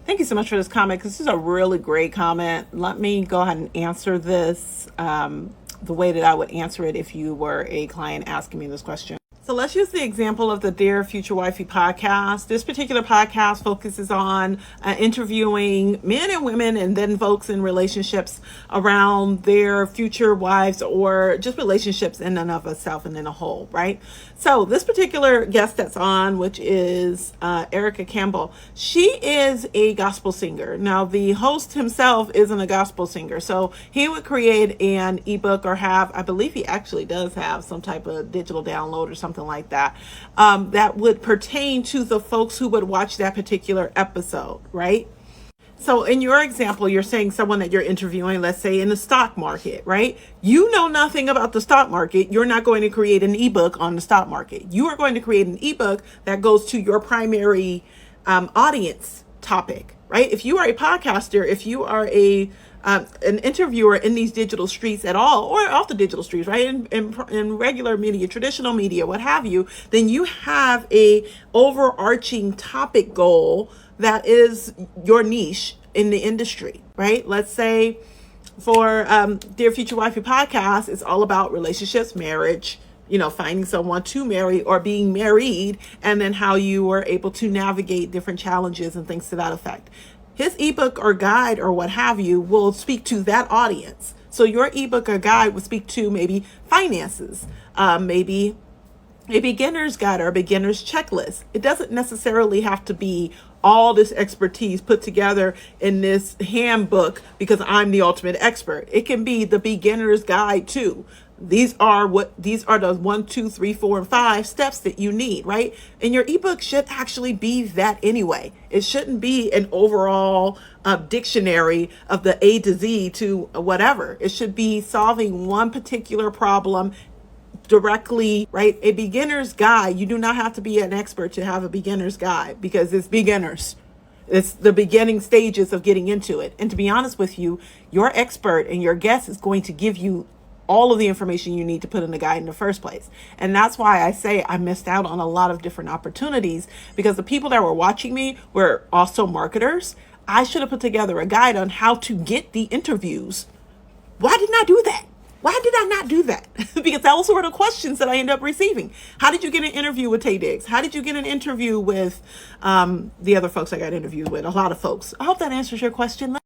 Thank you so much for this comment, because this is a really great comment. Let me go ahead and answer this the way that I would answer it if you were a client asking me this question. So let's use the example of the Dear Future Wifey podcast. This particular podcast focuses on interviewing men and women and then folks in relationships around their future wives, or just relationships in and of itself and in a whole, right? So this particular guest that's on, which is Erica Campbell, she is a gospel singer. Now, the host himself isn't a gospel singer, so he would create an ebook, or have, I believe he actually does have some type of digital download or something like that, that would pertain to the folks who would watch that particular episode, right? So in your example, you're saying someone that you're interviewing, let's say in the stock market, right? You know nothing about the stock market. You're not going to create an ebook on the stock market. You are going to create an ebook that goes to your primary audience topic, right? If you are a podcaster, if you are an interviewer in these digital streets at all, or off the digital streets, right? In regular media, traditional media, what have you, then you have a overarching topic goal that is your niche in the industry, right? Let's say for Dear Future Wifey podcast, it's all about relationships, marriage, finding someone to marry or being married, and then how you were able to navigate different challenges and things to that effect. His ebook or guide or what have you will speak to that audience. So your ebook or guide will speak to maybe finances, maybe a beginner's guide or a beginner's checklist. It doesn't necessarily have to be all this expertise put together in this handbook because I'm the ultimate expert. It can be the beginner's guide too. These are the 1, 2, 3, 4, and 5 steps that you need, right? And your ebook should actually be that anyway. It shouldn't be an overall dictionary of the A to Z to whatever. It should be solving one particular problem directly, right? A beginner's guide. You do not have to be an expert to have a beginner's guide, because it's beginners. It's the beginning stages of getting into it. And to be honest with you, your expert and your guest is going to give you all of the information you need to put in the guide in the first place. And that's why I say I missed out on a lot of different opportunities, because the people that were watching me were also marketers. I should have put together a guide on how to get the interviews. Why didn't I do that? Why did I not do that? Because those were the questions that I ended up receiving. How did you get an interview with Tay Diggs? How did you get an interview with the other folks I got interviewed with? A lot of folks. I hope that answers your question.